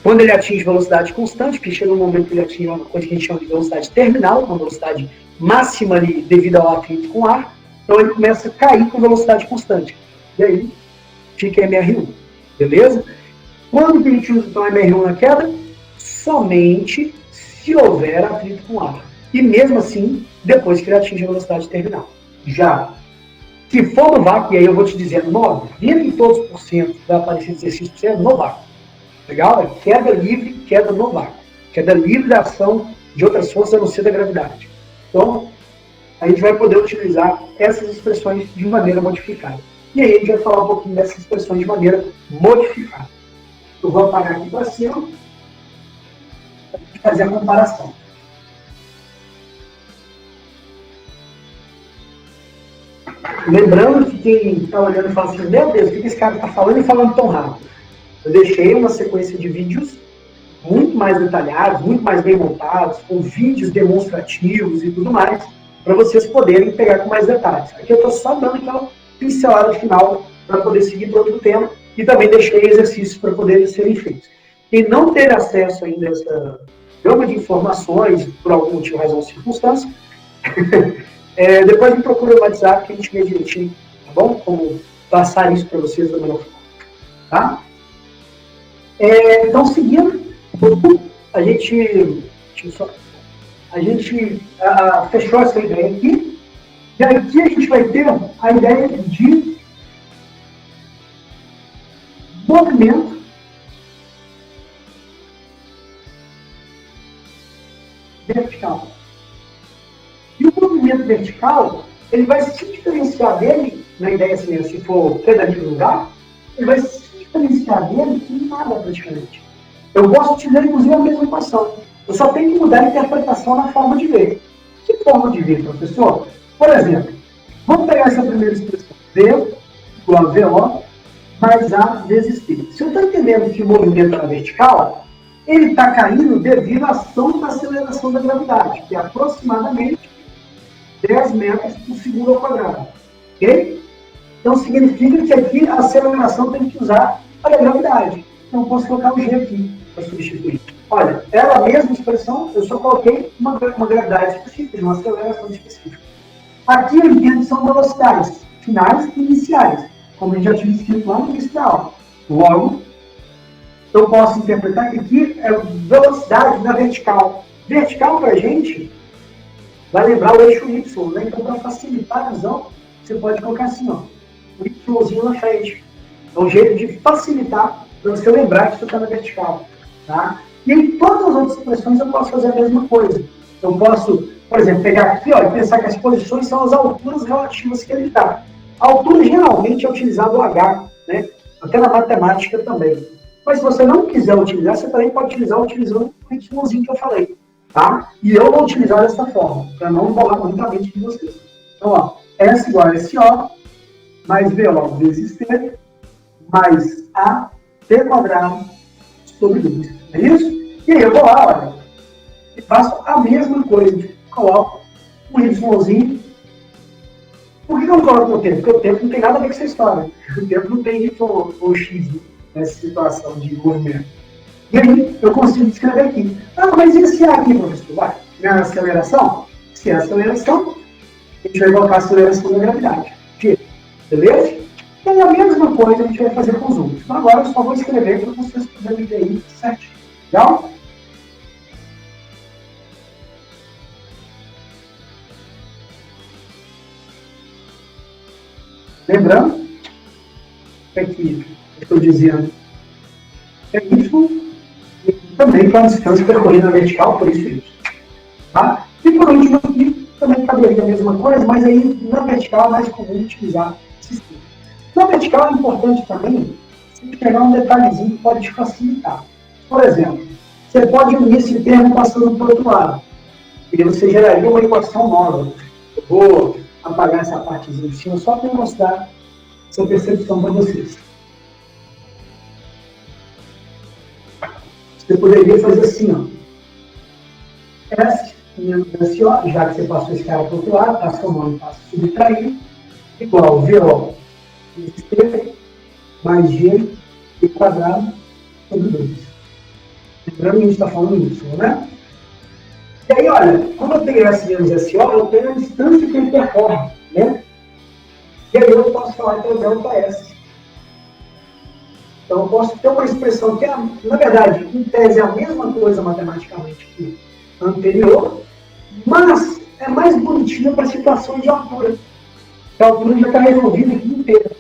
Quando ele atinge velocidade constante, que chega no momento que ele atinge uma coisa que a gente chama de velocidade terminal, uma velocidade máxima ali devido ao atrito com o ar, então ele começa a cair com velocidade constante. E aí fica MR1. Beleza? Quando que a gente usa então MR1 na queda? Somente se houver atrito com o ar. E mesmo assim, depois que ele atinge a velocidade terminal. Já se for no vácuo, e aí eu vou te dizer, 90% da aparência de exercício é no vácuo. Legal? É queda livre, queda no vácuo. Queda livre da ação de outras forças a não ser da gravidade. Então, a gente vai poder utilizar essas expressões de maneira modificada. E aí a gente vai falar um pouquinho dessas expressões de maneira modificada. Eu vou apagar aqui para cima para fazer a comparação. Lembrando que quem está olhando e fala assim, meu Deus, o que esse cara está falando e falando tão rápido? Eu deixei uma sequência de vídeos muito mais detalhados, muito mais bem montados, com vídeos demonstrativos e tudo mais, para vocês poderem pegar com mais detalhes. Aqui eu estou só dando aquela pincelada final para poder seguir para outro tema e também deixei exercícios para poderem serem feitos. Quem não ter acesso ainda a essa gama de informações, por algum motivo, razão ou circunstância, depois me procura no WhatsApp que a gente vê direitinho, tá bom? Como passar isso para vocês da melhor forma, tá? Então, seguindo, a gente fechou essa ideia aqui, e aqui a gente vai ter a ideia de movimento vertical. E o movimento vertical, ele vai se diferenciar dele, na ideia assim, se for queda livre no vácuo, ele vai se diferenciar dele em nada praticamente. Eu posso utilizar, inclusive, a mesma equação. Eu só tenho que mudar a interpretação na forma de ver. Que forma de ver, professor? Por exemplo, vamos pegar essa primeira expressão. V igual a VO mais A vezes T. Se eu estou entendendo que o movimento é vertical, ele está caindo devido à ação da aceleração da gravidade, que é aproximadamente 10 metros por segundo ao quadrado. Ok? Então, significa que aqui a aceleração tem que usar a gravidade. Então, eu posso colocar o G aqui para substituir. Olha, ela mesma expressão, eu só coloquei uma gravidade específica, uma aceleração específica. Aqui eu entendo que são velocidades finais e iniciais, como a gente já tinha escrito lá no início da aula. Logo, eu posso interpretar que aqui é velocidade na vertical. Vertical para a gente vai lembrar o eixo Y, né? Então, para facilitar a visão, você pode colocar assim, ó, o Yzinho na frente. É um jeito de facilitar para você lembrar que isso está na vertical. Tá? E em todas as outras expressões eu posso fazer a mesma coisa. Eu posso Por exemplo, pegar aqui ó, e pensar que as posições são as alturas relativas que ele dá. A altura geralmente é utilizado o H, né? Até na matemática também. Mas se você não quiser utilizar, você também pode utilizar utilizando o Y que eu falei. Tá? E eu vou utilizar dessa forma, para não embolar muito a mente de vocês. Então, ó, S igual a SO, mais VO vezes T, mais A, T quadrado, sobre 2. É isso? E aí eu vou lá, olha, e faço a mesma coisa. Coloco um Yzinho. Por que eu não coloco o tempo? Porque o tempo não tem nada a ver com essa história. O tempo não tem Y ou X nessa situação de movimento. E aí eu consigo escrever aqui. Ah, mas e esse A aqui, professor? Vai, minha aceleração? Se é aceleração, a gente vai colocar a aceleração da gravidade. Beleza? E aí a mesma coisa a gente vai fazer com os outros. Então agora eu só vou escrever para vocês poderem ver aí certinho. Legal? Lembrando que aqui eu estou dizendo é Y e também para a distância percorrida na vertical, por isso isso. Tá? E por último aqui também caberia a mesma coisa, mas aí na vertical é mais comum utilizar esse sistema. Na vertical é importante também você pegar um detalhezinho que pode te facilitar. Por exemplo, você pode unir esse termo passando para o outro lado. E você geraria uma equação nova. Eu vou apagar essa partezinha de cima só para mostrar essa percepção para vocês. Você poderia fazer assim, ó. S menos SO, já que você passou esse cara para o outro lado, está somando, está subtraindo, igual VO vezes T mais G e quadrado sobre 2. Lembrando que a gente está falando isso, né? E aí, olha, quando eu tenho S menos SO, eu tenho a distância que ele percorre, né? E aí eu posso falar que é o delta S. Então eu posso ter uma expressão que, na verdade, em tese é a mesma coisa matematicamente que a anterior, mas é mais bonitinha para situações de altura. A altura já está resolvida aqui inteira.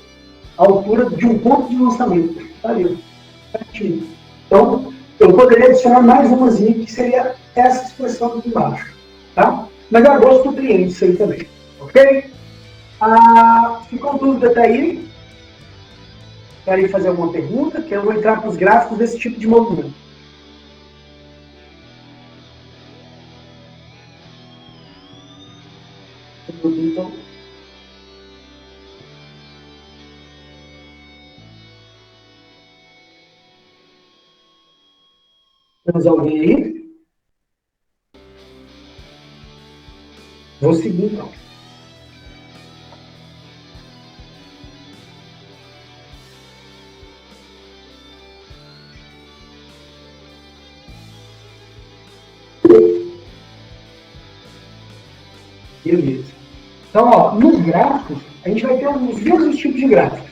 A altura de um ponto de lançamento. Está ali. Certinho. Então, eu poderia adicionar mais umazinha, que seria essa expressão aqui embaixo. Tá? Mas eu gosto do cliente isso aí também. Ok? Ficou dúvida até aí? Querem fazer alguma pergunta? Que eu vou entrar para os gráficos desse tipo de movimento. Então, temos alguém aí? Vou seguir então. Beleza. Então, ó, nos gráficos, a gente vai ter os mesmos tipos de gráficos.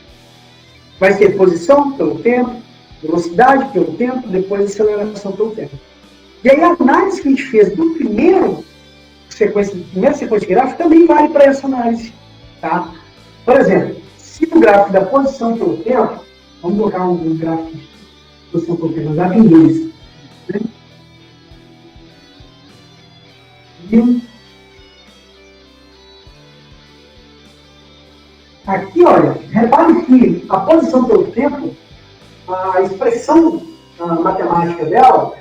Vai ter posição pelo tempo, velocidade pelo tempo, depois aceleração pelo tempo. E aí a análise que a gente fez do primeira sequência de gráfico também vale para essa análise. Tá? Por exemplo, se o gráfico da posição pelo tempo, vamos colocar um gráfico de posição pelo tempo, um gráfico em 2. Né? E aqui, olha, repare que a posição pelo tempo, a expressão matemática dela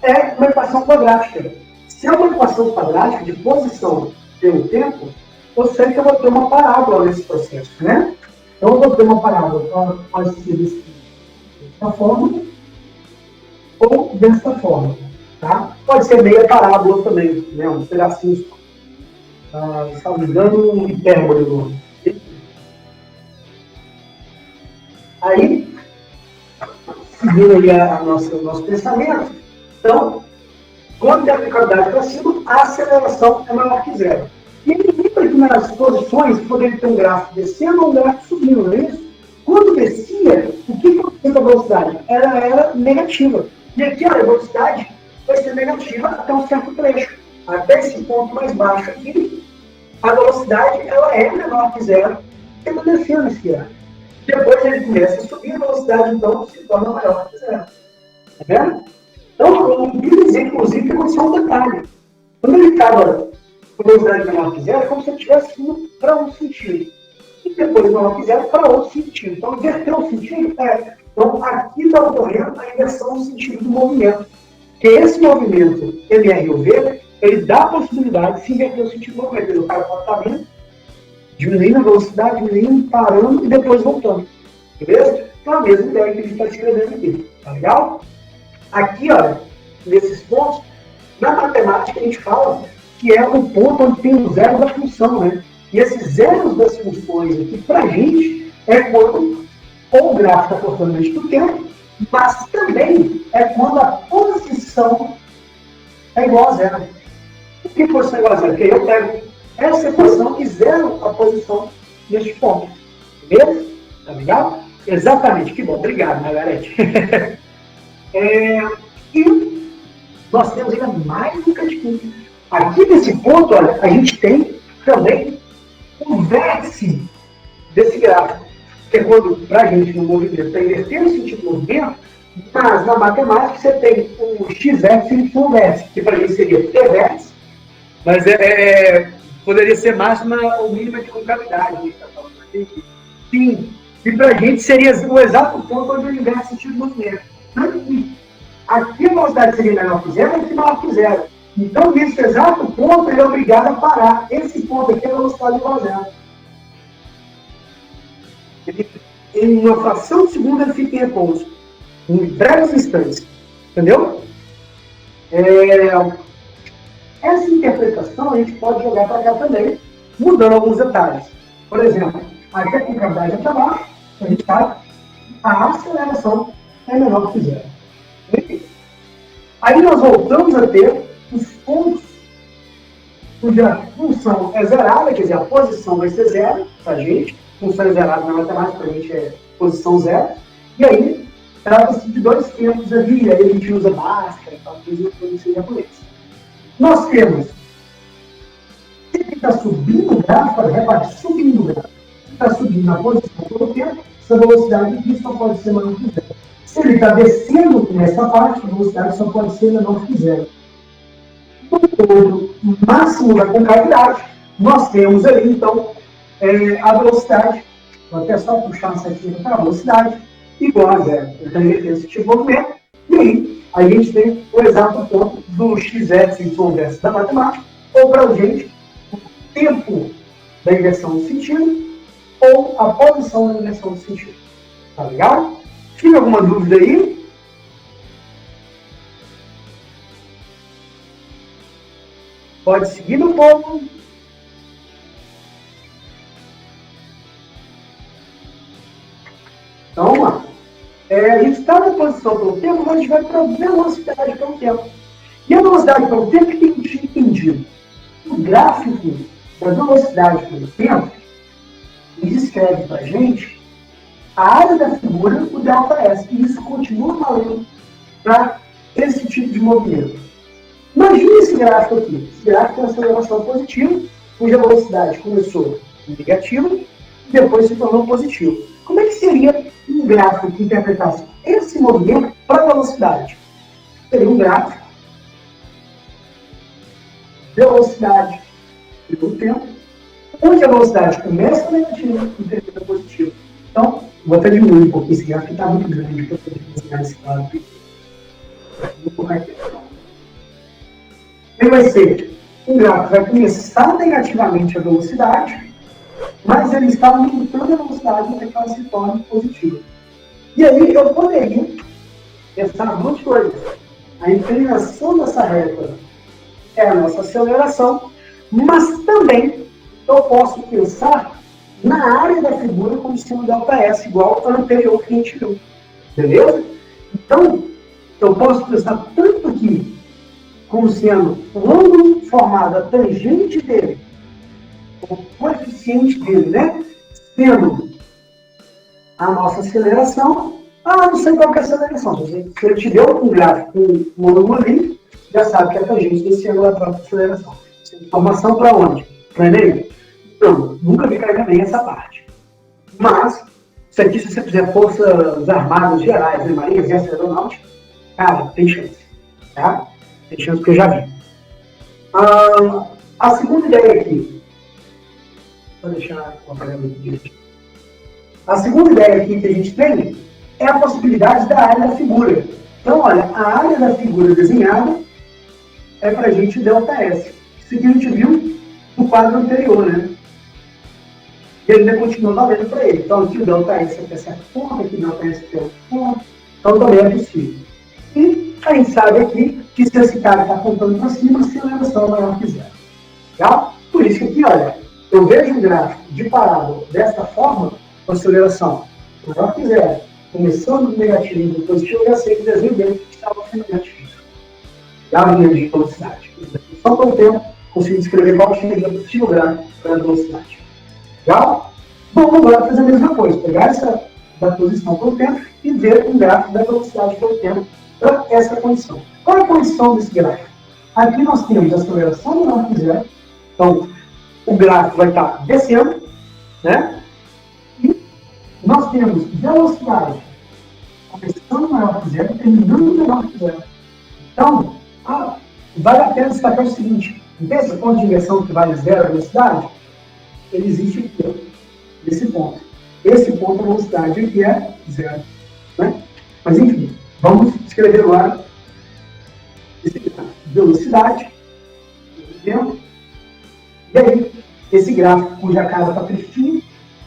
é uma equação quadrática. Se é uma equação quadrática de posição pelo tempo, eu sei que eu vou ter uma parábola nesse processo, né? Então, eu vou ter uma parábola, pode ser dessa forma ou dessa forma, tá? Pode ser meia parábola também, né? Um pedacinho, se não me engano, um hipérbole no nome. Aí, seguindo aí o nosso pensamento, então, quando tem a aplicabilidade para cima, a aceleração é maior que zero. E ele lembra que nas posições poderia ter um gráfico descendo ou um gráfico subindo, não é isso? Quando descia, o que acontecia com a velocidade? Ela era negativa. E aqui, olha, a velocidade vai ser negativa até um certo trecho. Até esse ponto mais baixo aqui, a velocidade ela é menor que zero, ela descendo esse gráfico. Depois ele começa a subir, a velocidade então se torna maior que zero. Tá vendo? Então, eu queria dizer, inclusive, que aconteceu um detalhe. Quando ele estava velocidade menor que zero, é como se ele estivesse indo para um sentido. E depois menor que zero para outro sentido. Então, inverter o sentido então, aqui está ocorrendo a inversão do sentido do movimento. Que esse movimento MRUV, ele dá a possibilidade de se inverter o sentido do movimento. O cara pode estar vindo, diminuindo a velocidade, diminuindo, parando e depois voltando. Beleza? Então, a mesma ideia que a gente está escrevendo aqui. Tá legal? Aqui, olha, nesses pontos, na matemática a gente fala que é o ponto onde tem o zero da função, né? E esses zeros das funções aqui, para a gente, é quando ou o gráfico está cortando antes do tempo, mas também é quando a posição é igual a zero. Por que posição é igual a zero? Porque eu pego essa equação e zero a posição neste ponto. Beleza? Tá legal? Exatamente. Que bom. Obrigado, Margarete. E nós temos ainda mais um cantinho. Aqui nesse ponto, olha, a gente tem também um vértice desse gráfico, que é quando, para a gente, no movimento, está invertendo o sentido do movimento, mas na matemática você tem o x-vértice e o y-vértice, que para a gente seria t-vértice, mas poderia ser máxima ou mínima de concavidade. Sim, e para a gente seria o exato ponto onde ele inverte o sentido do movimento. Aqui a velocidade seria menor que zero, aqui maior que zero. Então, nesse exato ponto, ele é obrigado a parar. Esse ponto aqui é a velocidade igual a zero. Em uma fração de segundo, ele fica em repouso. Em breves instantes. Entendeu? Essa interpretação a gente pode jogar para cá também, mudando alguns detalhes. Por exemplo, aqui a concavidade está abaixo, a gente sabe a aceleração é menor que zero. Aí nós voltamos a ter os pontos onde a função é zerada, quer dizer, a posição vai ser zero para a gente, função é zerada na matemática, para a gente é posição zero, e aí trata-se de dois tempos ali, aí a gente usa Bhaskara, talvez eu conheça japonês. Nós temos, se ele está subindo o gráfico, repare, subindo o gráfico, se está subindo na posição todo o tempo, essa velocidade aqui só pode ser menor que zero. Se ele está descendo nessa parte, a velocidade só pode ser menor que zero. No todo máximo da concavidade, nós temos ali, então, a velocidade, vou até só puxar uma setinha para a velocidade, igual a zero. Então, ele tem esse tipo de movimento, e aí a gente tem o exato ponto do x-vértice e y-vértice da matemática, ou para a gente, o tempo da inversão do sentido, ou a posição da inversão do sentido. Tá legal? Tinha alguma dúvida aí? Pode seguir no povo. Então, vamos lá. A gente está na posição pelo tempo, mas a gente vai para a velocidade pelo tempo. E a velocidade pelo tempo, o que a gente tinha entendido? O gráfico da velocidade pelo tempo, ele descreve para a gente a área da figura, o ΔS, e isso continua valendo para esse tipo de movimento. Imagine esse gráfico aqui. Esse gráfico tem uma aceleração positiva, cuja velocidade começou negativa e depois se tornou positiva. Como é que seria um gráfico que interpretasse esse movimento para a velocidade? Seria um gráfico, velocidade pelo tempo, onde a velocidade começa negativa e termina positiva. Então, vou até diminuir um pouquinho esse gráfico, está muito grande para poder desenhar esse quadro aqui. Vou colocar aqui. Ele vai ser um gráfico que vai começar negativamente a velocidade, mas ele está aumentando a velocidade até que ela se torne positiva. E aí eu poderia pensar duas coisas. A inclinação dessa reta é a nossa aceleração, mas também eu posso pensar na área da figura como sendo ΔS igual ao anterior que a gente viu. Beleza? Então, eu posso pensar tanto aqui como sendo o ângulo formado a tangente dele, o coeficiente dele, né? Sendo a nossa aceleração. Não sei qual que é a aceleração. Se ele te deu um gráfico com um ângulo ali, já sabe que a tangente desse ângulo é a própria aceleração. Informação para onde? Para Enem? Não, nunca vi cair bem essa parte. Mas, isso aqui, se você fizer forças armadas gerais, né, marinha, exército, aeronáutica, cara, tem chance. Tá? Tem chance que eu já vi. A segunda ideia aqui, vou deixar o aparelho aqui direito. A segunda ideia aqui que a gente tem é a possibilidade da área da figura. Então, olha, a área da figura desenhada é para a gente ΔS. Isso aqui a gente viu no quadro anterior, né? E ainda continua valendo para ele. Então, aqui o ΔS até certo ponto, aqui o ΔS até outro ponto. Então, também é possível. E a gente sabe aqui que se esse cara está apontando para cima, a aceleração é maior que zero. Legal? Por isso que aqui, olha, eu vejo um gráfico de parábola desta forma, com aceleração maior que zero, começando do negativo e do positivo, eu já sei que o desenho dele estava sendo negativo. Já a linha de velocidade. Só pelo tempo, consigo descrever qual seria o possível gráfico para a velocidade. Legal? Vamos agora fazer a mesma coisa, pegar essa da posição pelo tempo e ver um gráfico da velocidade pelo tempo para essa condição. Qual é a condição desse gráfico? Aqui nós temos a aceleração menor que zero. Então, o gráfico vai estar descendo, né? E nós temos velocidade começando maior que zero, terminando menor que zero. Então, vale a pena destacar o seguinte: desse ponto de inversão que vale zero a velocidade, ele existe aqui, nesse ponto. Esse ponto, a velocidade aqui é zero. Né? Mas, enfim, vamos escrever agora esse gráfico. Velocidade, tempo. E aí, esse gráfico, cuja cara está tristinho,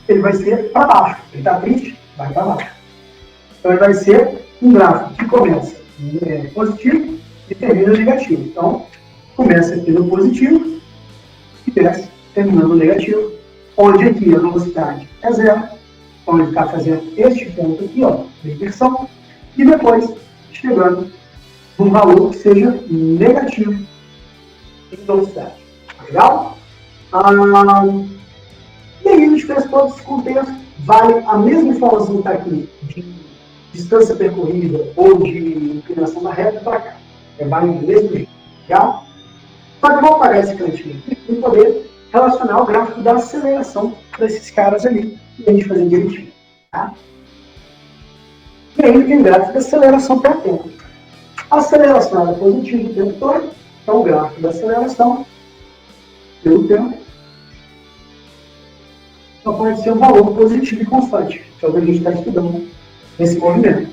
ele vai ser para baixo. Ele está triste, vai para baixo. Então, ele vai ser um gráfico que começa positivo e termina negativo. Então, começa aqui no positivo e desce, terminando no negativo, onde aqui a velocidade é zero. Então, ele está fazendo este ponto aqui, ó, de inversão, e depois chegando num valor que seja negativo em velocidade. Legal? E aí, a gente fez todo esse contexto. Vale a mesma informação que está aqui de distância percorrida ou de inclinação da reta para cá. Vale do mesmo jeito. Legal? Só que eu vou apagar esse cantinho aqui para poder relacionar o gráfico da aceleração desses caras ali e a gente fazer direitinho. Tá? E aí tem o gráfico da aceleração pelo tempo. A aceleração é positiva o tempo todo, então o gráfico da aceleração pelo tempo só pode ser um valor positivo e constante, que é o que a gente está estudando nesse movimento.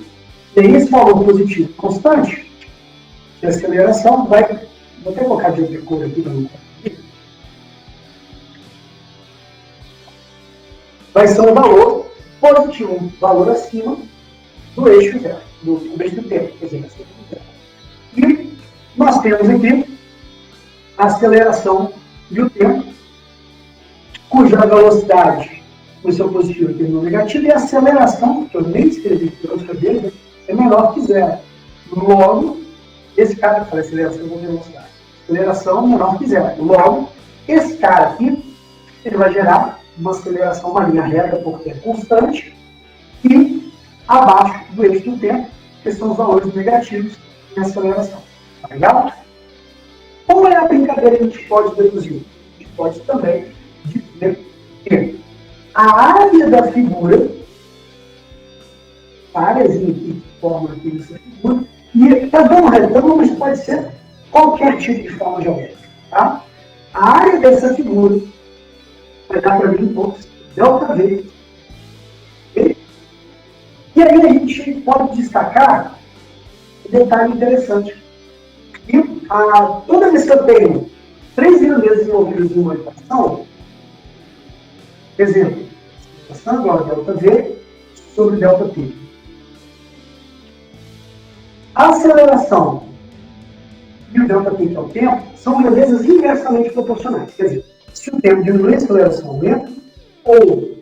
E aí esse valor positivo constante, que a aceleração vai... Vou até colocar de outra cor aqui para não confundir. Vai ser um valor positivo, um valor acima do eixo zero, do eixo do tempo, quer dizer, acima do zero. E nós temos aqui a aceleração e o tempo, cuja velocidade no seu positivo e no negativo, e a aceleração, que eu nem escrevi aqui para outra vez, é menor que zero. Logo, esse cara que fala aceleração e velocidade. Aceleração menor que zero. Logo, esse cara aqui, ele vai gerar uma aceleração, uma linha reta, porque é constante, e abaixo do eixo do tempo, que são os valores negativos de aceleração. Tá legal? Qual é a brincadeira que a gente pode deduzir? A gente pode também dizer que a área da figura, a áreazinha que forma aqui nessa figura, e tá dando retângulo, mas pode ser qualquer tipo de forma geométrica. Tá? A área dessa figura vai dar para mim um pouco ΔV. E aí a gente pode destacar um detalhe interessante. E toda vez que eu tenho 3 grandezas envolvidas em uma equação, exemplo, equação igual a ΔV sobre ΔT. A aceleração e o ΔT, que é o tempo, são grandezas inversamente proporcionais. Quer dizer, se o tempo diminui, a aceleração aumenta, ou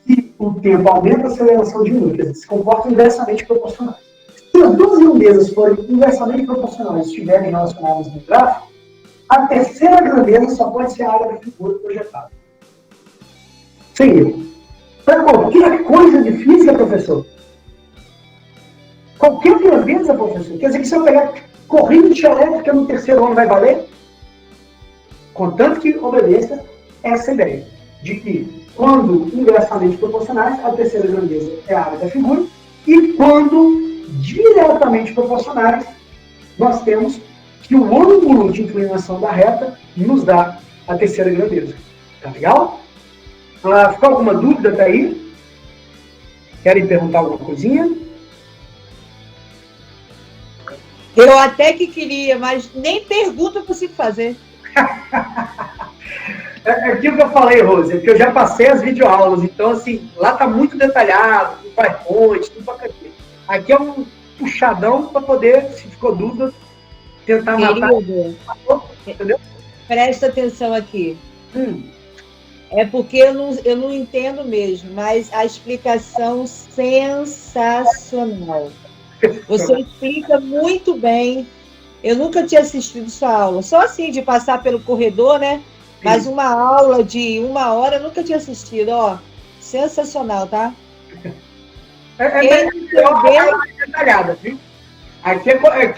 se o tempo aumenta, a aceleração diminui. Quer dizer, se comportam inversamente proporcionais. Se as duas grandezas forem inversamente proporcionais e estiverem relacionadas no gráfico, a terceira grandeza só pode ser a área da figura projetada. Sem erro. Qualquer coisa de física, professor? Qualquer grandeza, professor? Quer dizer que se eu pegar corrente elétrica no terceiro ano vai valer? Contanto que obedeça essa ideia de que, quando inversamente proporcionais, a terceira grandeza é a área da figura, e quando diretamente proporcionais, nós temos que o ângulo de inclinação da reta nos dá a terceira grandeza. Tá legal? Ficou alguma dúvida até aí? Querem perguntar alguma coisinha? Eu até que queria, mas nem pergunta eu consigo fazer. É aquilo que eu falei, Rose, é que eu já passei as videoaulas, então, assim, lá tá muito detalhado, com PowerPoint, tudo bacana. Aqui é um puxadão para poder, se ficou dúvida, tentar matar. Querido, Entendeu? presta atenção aqui. É porque eu não entendo mesmo, mas a explicação sensacional. Você explica muito bem. Eu nunca tinha assistido sua aula. Só assim, de passar pelo corredor, né? Mas uma aula de 1 hora eu nunca tinha assistido. Ó, sensacional, tá? Quem entendeu... detalhada, viu? Aqui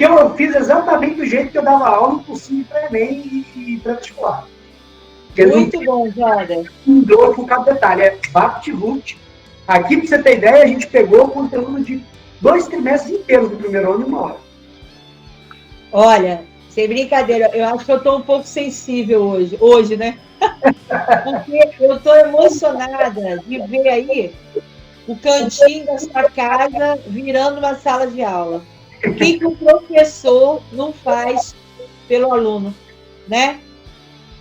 eu fiz exatamente do jeito que eu dava aula no cursinho para Enem e para vestibular. Muito bom, Jada. Mudou por cada detalhe. É VaptVult. Aqui, para você ter ideia, a gente pegou o conteúdo de 2 trimestres inteiros do primeiro ano em 1 hora. Olha, sem brincadeira, eu acho que eu estou um pouco sensível hoje, né? Porque eu estou emocionada de ver aí o cantinho da sua casa virando uma sala de aula. O que o professor não faz pelo aluno, né?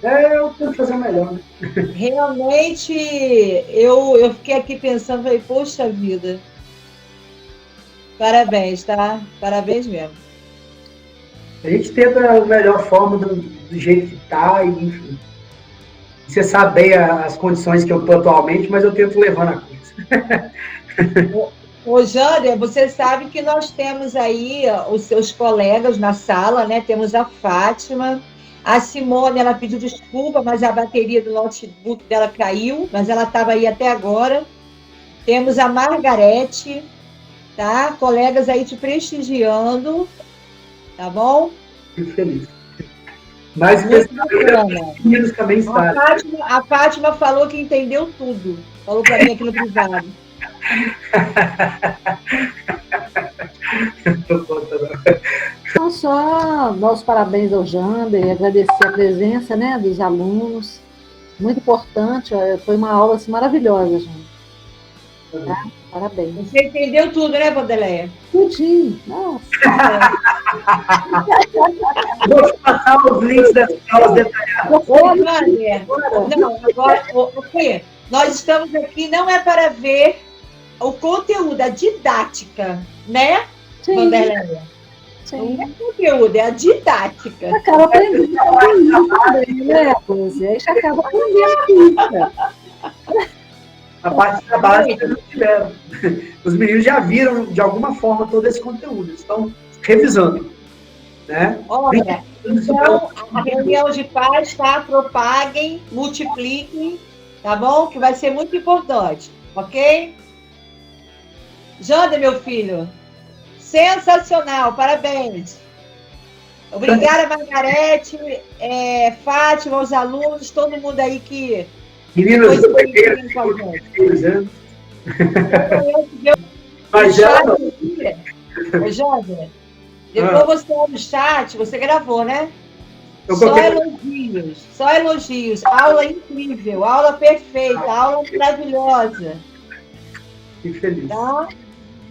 Eu tento fazer melhor, né? Realmente, eu fiquei aqui pensando, falei, poxa vida. Parabéns, tá? Parabéns mesmo. A gente tenta a melhor forma do jeito que tá, e enfim. Você sabe bem as condições que eu estou atualmente, mas eu tento levando a coisa. Ô, Jânia, você sabe que nós temos aí os seus colegas na sala, né? Temos a Fátima, a Simone, ela pediu desculpa, mas a bateria do notebook dela caiu, mas ela estava aí até agora. Temos a Margarete, tá? Colegas aí te prestigiando, tá bom? Fico feliz. Mas os meninos também estão. A Fátima falou que entendeu tudo. Falou para mim aqui no privado. Então, só dar os parabéns ao Jander e agradecer a presença, né, dos alunos. Muito importante, foi uma aula assim, maravilhosa, gente. Tá? Parabéns. Você entendeu tudo, né, Vandeleia? Tudinho. Nossa. Vou te passar os links das aulas detalhadas. Não, agora, o quê? Nós estamos aqui, não é para ver o conteúdo, a didática, né, Vandeleia? Sim. Não é conteúdo, é a didática. Acaba aprendendo também, né, Rose? Aí já acaba aprendendo. A parte da base eles não tiveram. Os meninos já viram, de alguma forma, todo esse conteúdo. Eles estão revisando. Né? Olha, então, a reunião de paz, tá? Propaguem, multipliquem, tá bom? Que vai ser muito importante, ok? Jander, meu filho, sensacional, parabéns. Obrigada, Margarete, Fátima, os alunos, todo mundo aí que... Meninas, mas já... Ô, Jander, depois você no chat, você gravou, né? Só elogios. Aula incrível, aula perfeita, aula maravilhosa. Que feliz. Tá?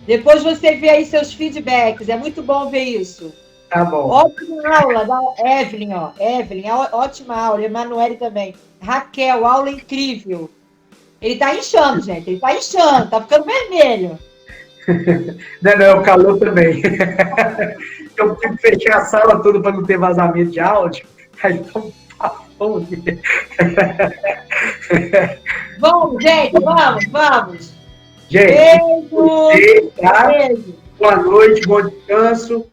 Depois você vê aí seus feedbacks, é muito bom ver isso. Tá bom. Ótima aula da Evelyn, ó. Evelyn, ótima aula. Emanuele também. Raquel, aula incrível. Ele tá inchando, gente. Ele tá inchando, tá ficando vermelho. Não, é o calor também. Eu tive que fechar a sala toda para não ter vazamento de áudio. Aí tá bom. Vamos, gente, vamos. Gente, beijo. Boa noite, bom descanso.